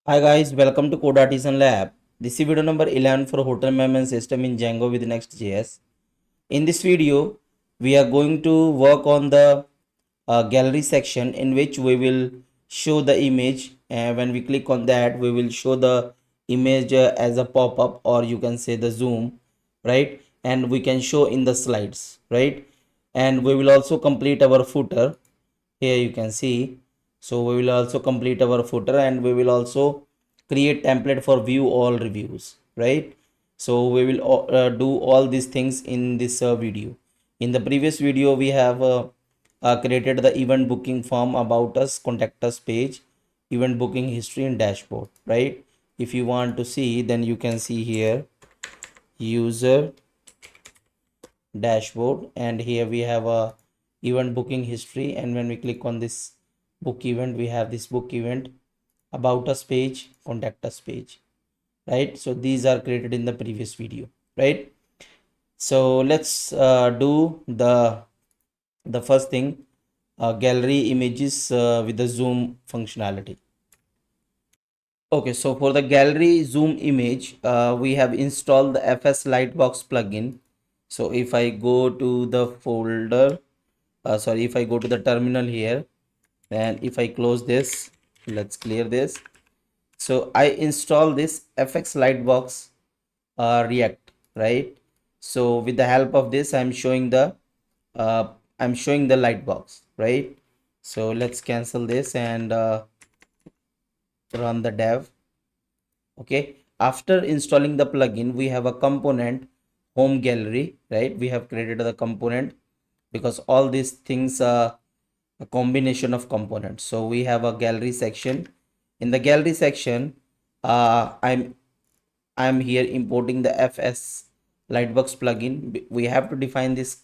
Hi guys, welcome to Code Artisan Lab. This is video number 11 for hotel management system in Django with Next.js. In this video, we are going to work on the gallery section in which we will show the image, and when we click on that, we will show the image as a pop-up, or you can say the zoom, right? And we can show in the slides, right? And we will also complete our footer. Here you can see, so we will also complete our footer, and we will also create template for view all reviews, right? So we will do all these things in this video. In the previous video, we have created the event booking form, about us, contact us page, event booking history, and dashboard, right? If you want to see, then you can see here user dashboard, and here we have a event booking history, and when we click on this book event, we have this book event, about us page, contact us page, right? So these are created in the previous video, right? So let's do the first thing, gallery images with the zoom functionality. Okay, so for the gallery zoom image, we have installed the FS Lightbox plugin. So if I go to the folder, if I go to the terminal here, and if I close this, let's clear this. So I install this FX Lightbox React, right? So with the help of this, uh, I'm showing the Lightbox, right? So let's cancel this and run the dev. Okay, after installing the plugin, we have a component home gallery, right? We have created the component because all these things are a combination of components. So we have a gallery section. In the gallery section, I'm here importing the FS Lightbox plugin. We have to define this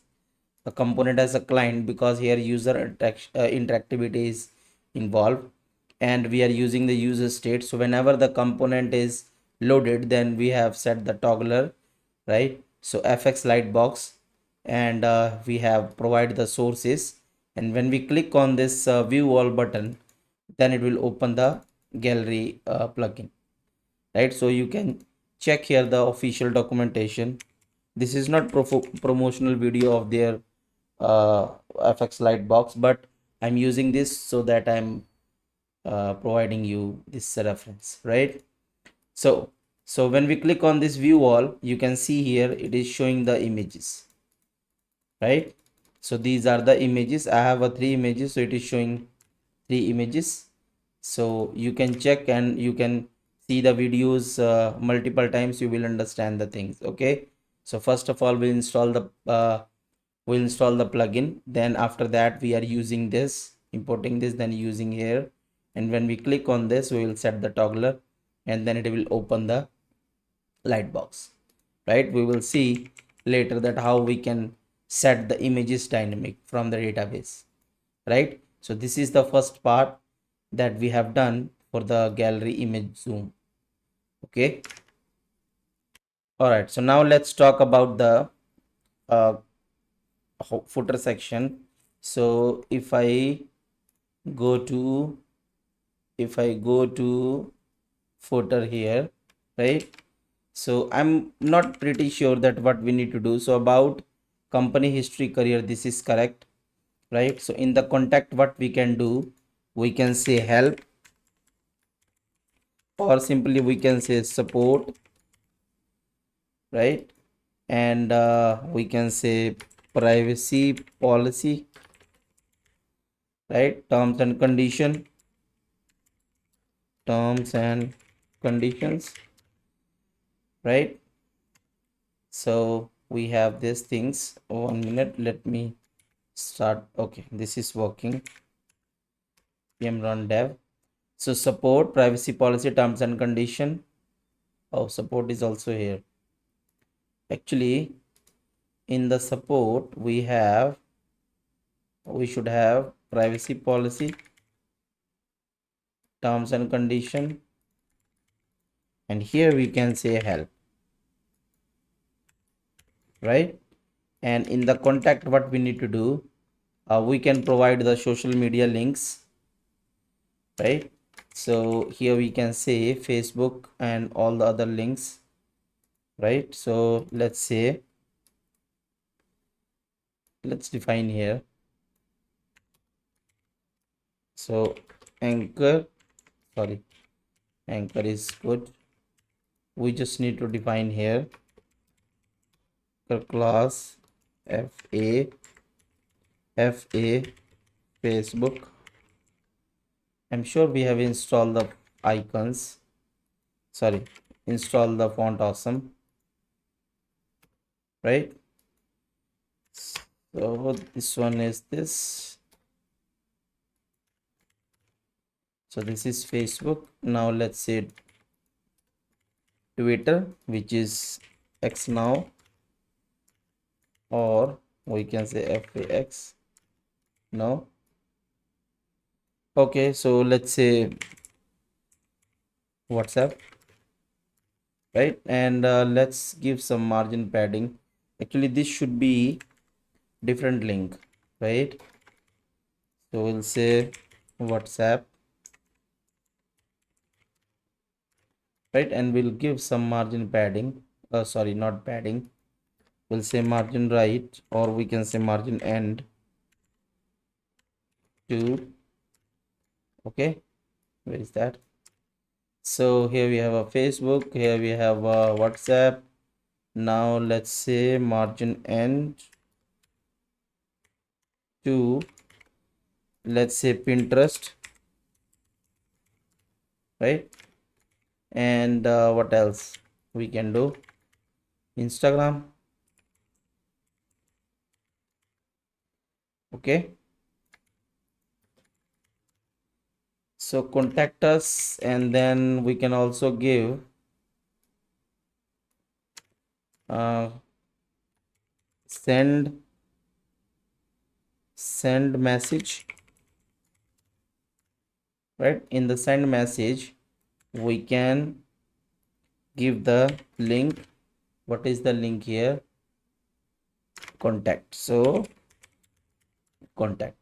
component as a client because here user interactivity is involved, and we are using the user state. So whenever the component is loaded, then we have set the toggler, right? So FX Lightbox, and we have provided the sources, and when we click on this view all button, then it will open the gallery plugin, right? So you can check here the official documentation. This is not promotional video of their uh, FX Lightbox, but I'm using this so that I'm providing you this reference, right? So when we click on this view all, you can see here it is showing the images, right? So these are the images. I have a 3 images, so it is showing 3 images. So you can check and you can see the videos multiple times, you will understand the things. Okay, so first of all, we'll install the plugin, then after that we are using this, importing this, then using here, and when we click on this, we will set the toggler, and then it will open the Lightbox, right? We will see later that how we can set the images dynamic from the database, right? So this is the first part that we have done for the gallery image zoom. Okay, all right, so now let's talk about the uh, footer section. So go to if I go to footer here, right? So I'm not pretty sure that what we need to do. So about company history career, this is correct, right? So in the contact, what we can do, we can say help, or simply we can say support, right? And we can say privacy policy, right? Terms and conditions, right? So we have these things. 1 minute, let me start. Okay, this is working. PM run dev. So support, privacy policy, terms and condition. Oh, support is also here. Actually, in the support we should have privacy policy, terms and condition, and here we can say help, right? And in the contact, what we need to do, we can provide the social media links, right? So here we can say Facebook and all the other links, right? So let's define here. So anchor, sorry, anchor is good. We just need to define here class fa Facebook. I'm sure we have installed the icons, sorry, install the font awesome, right? So this one is this. So this is Facebook. Now let's say Twitter, which is X now, or we can say FAX. No. Okay, so let's say WhatsApp, right? And let's give some margin padding. Actually, this should be different link, right? So we'll say WhatsApp, right? And we'll give some margin padding. Sorry, not padding. We'll say margin right, or we can say margin end to. Okay, where is that? So here we have a Facebook, here we have a WhatsApp. Now let's say margin end to, let's say Pinterest, right? And what else we can do? Instagram. Okay, so contact us, and then we can also give uh, send message, right? In the send message we can give the link. What is the link here? Contact. So contact,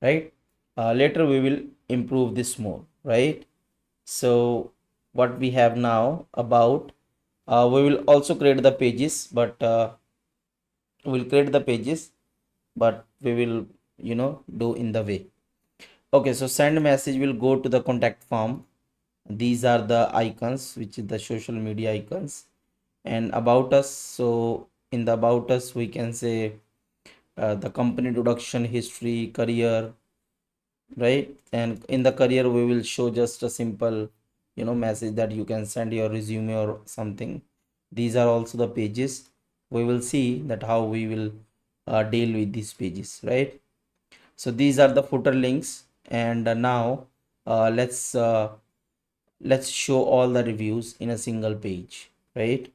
right? Later we will improve this more, right? So what we have now about, we will also create the pages, but we'll create the pages, but we will do in the way. Okay, so send message will go to the contact form. These are the icons, which is the social media icons. And about us, so in the about us we can say the company introduction, history, career, right? And in the career we will show just a simple message that you can send your resume or something. These are also the pages. We will see that how we will deal with these pages, right? So these are the footer links. And now let's show all the reviews in a single page, right?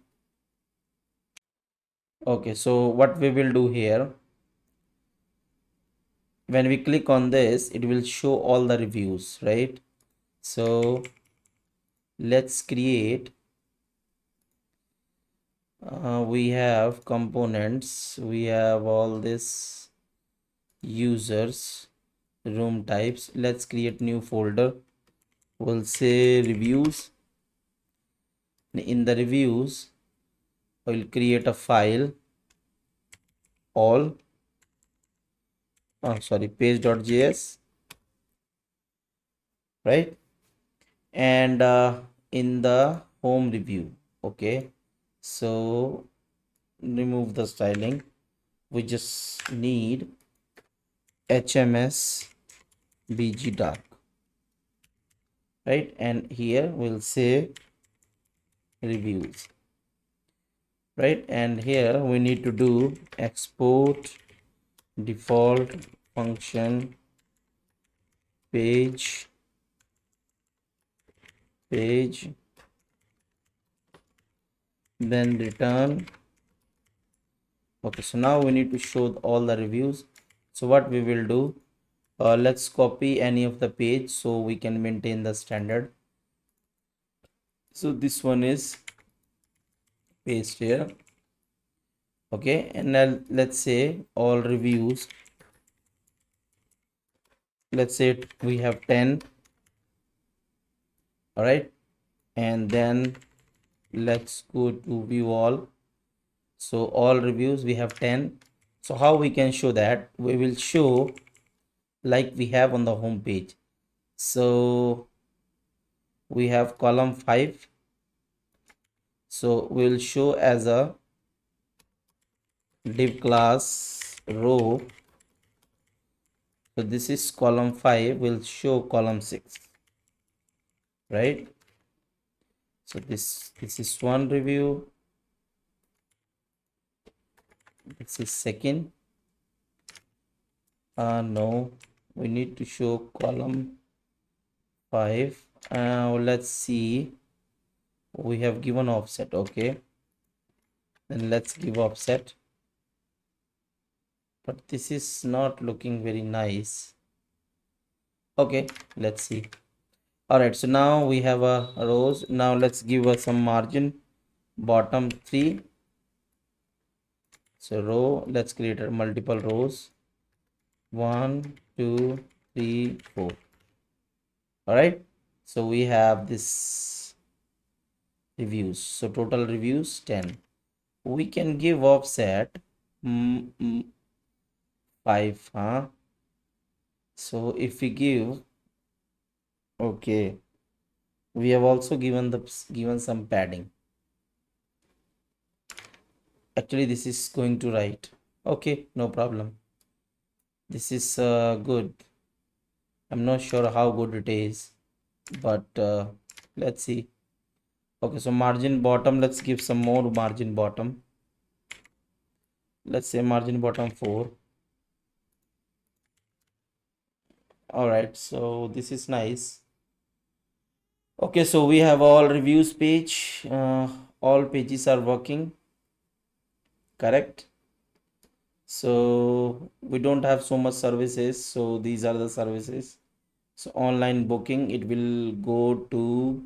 Okay, so what we will do here, when we click on this, it will show all the reviews, right? So let's create, we have components, we have all this users, room types. Let's create new folder. We'll say reviews. In the reviews I will create a file, all, sorry, page.js, right? And in the home review, okay, so remove the styling. We just need HMS BG dark, right? And here we'll say reviews, right? And here we need to do export default function page then return. Okay, so now we need to show all the reviews. So what we will do, let's copy any of the page so we can maintain the standard. So this one is paste here. Okay, and now let's say all reviews, let's say we have 10, All right, and then let's go to view all. So all reviews we have 10. So how we can show that? We will show like we have on the home page. So we have column 5. So we'll show as a div class row. So this is column 5, will show column 6, right? So this is one review, this is second. No, we need to show column 5. Let's see, we have given offset. Okay, then let's give offset, but this is not looking very nice. Okay, let's see. All right, so now we have a rows. Now let's give us some margin, bottom 3. So row, let's create a multiple rows, 1 2 3 4. All right, so we have this reviews. So total reviews 10. We can give offset 5, huh? So if we give, okay, we have also given some padding. Actually this is going to write. Okay, no problem. This is good. I'm not sure how good it is, but let's see. Okay, so margin bottom, let's give some more margin bottom. Let's say margin bottom 4. All right, so this is nice. Okay, so we have all reviews page. All pages are working, correct? So we don't have so much services, so these are the services. So online booking, it will go to,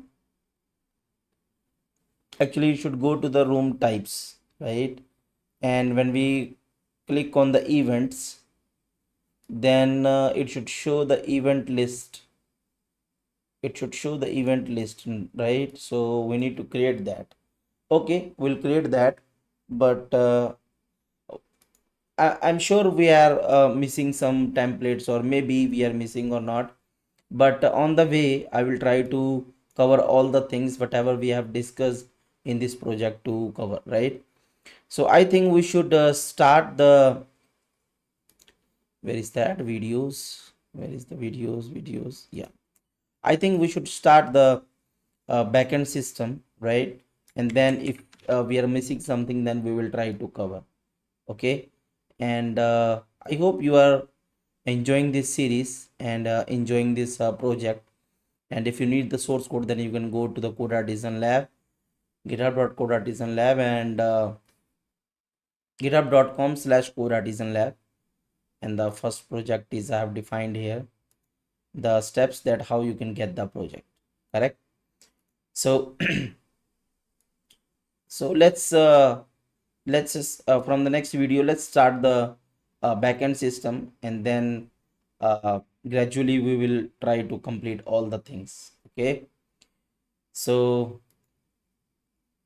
actually you should go to the room types, right? And when we click on the events, then it should show the event list. It should show the event list, right? So we need to create that. Okay, we'll create that, but I'm sure we are missing some templates, or maybe we are missing or not. But on the way, I will try to cover all the things whatever we have discussed in this project to cover, right? So I think we should start the, where is that videos? Where is the videos? Yeah, I think we should start the backend system, right? And then if we are missing something, then we will try to cover. Okay, and I hope you are enjoying this series and enjoying this project. And if you need the source code, then you can go to the Code Artisan Lab, github.codeartisanlab, and github.com/codeartisanlab. And the first project is I have defined here the steps that how you can get the project, correct? So so let's just from the next video, let's start the backend system, and then gradually we will try to complete all the things. Okay, so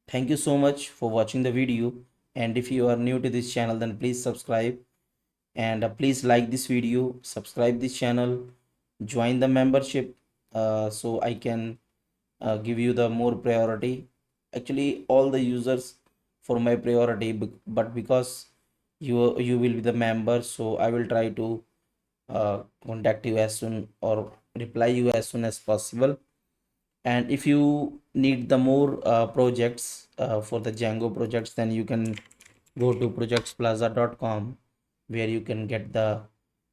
thank you so much for watching the video, and if you are new to this channel, then please subscribe, and please like this video, subscribe this channel, join the membership, so I can give you the more priority. Actually all the users for my priority, but because you will be the member, so I will try to contact you as soon, or reply you as soon as possible. And if you need the more projects for the Django projects, then you can go to projectsplaza.com, where you can get the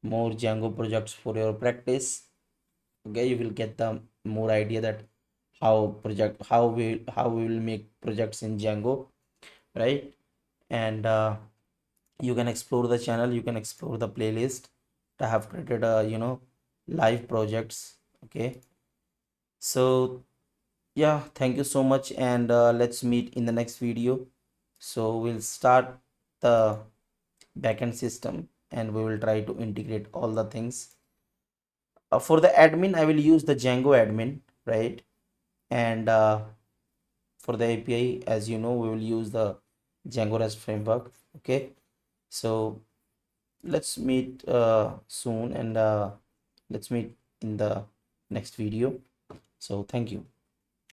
more Django projects for your practice. Okay, you will get the more idea that how we will make projects in Django, right? And you can explore the channel, you can explore the playlist. I have created a live projects. Okay, so yeah, thank you so much, and let's meet in the next video. So we'll start the backend system, and we will try to integrate all the things. For the admin, I will use the Django admin, right? And for the API, as you know, we will use the Django REST framework. Okay, so let's meet soon, and let's meet in the next video. So thank you.